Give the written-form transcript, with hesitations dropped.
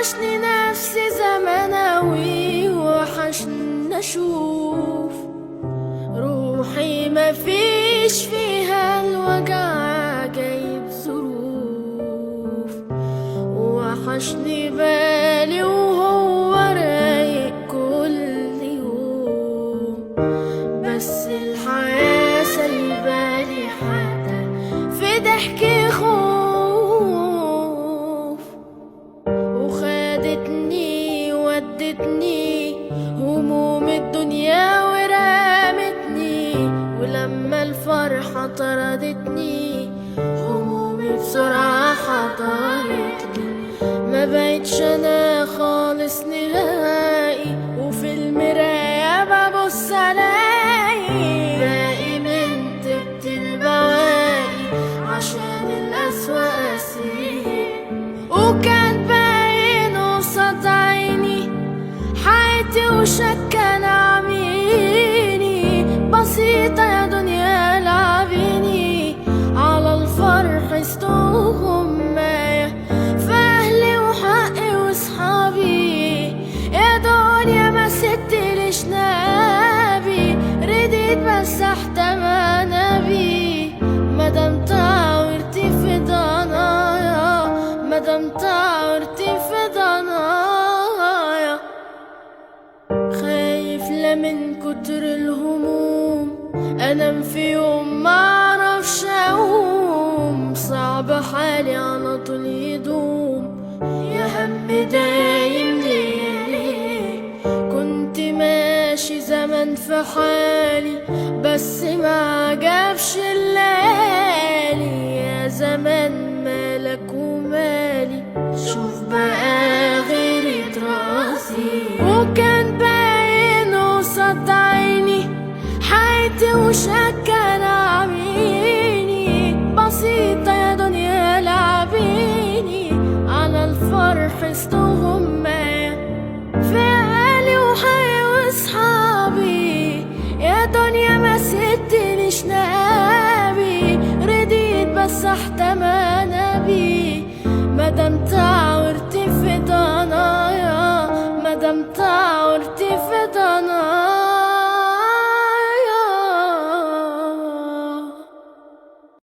وحشني نفسي زمان اوي، وحشني اشوف روحي مفيش فيها الوجع جايب ظروف. وحشني بالي وهو رايق كل يوم، بس الحياة سايبالي حتى في ضحكي خوف. وخدتني ودتني هموم الدنيا ورمتني، ولما الفرحة طردتني همومي بسرعة حضرتني. ما بقتش انا خالص نهائي، وفي المراية ببص الاقي باقي من طيبة البواقي عشان الأسوأ أسير. وكان باين قصاد عيني حياتي وشكا نعميني، بسيطة يا دنيا لعبيني على الفرح استغماية في أهلي وحقي وصحابي. يا دنيا ما سبتليش نابي، رديت بس احتمى نبي. مادام تعورتي في ضنايا، مادام تعورتي في ضنايا. خايف لا من كتر الهموم انام في يوم معرفش اقوم، صعب حالي على طول يدوم، يا هم دايم ليه. كنت ماشي زمان في حالي بس ما عجبش الليالي، يا زمان مالك ومالي شوف بقى غيري راسي. وكان باين قصاد عيني حياتي وشقي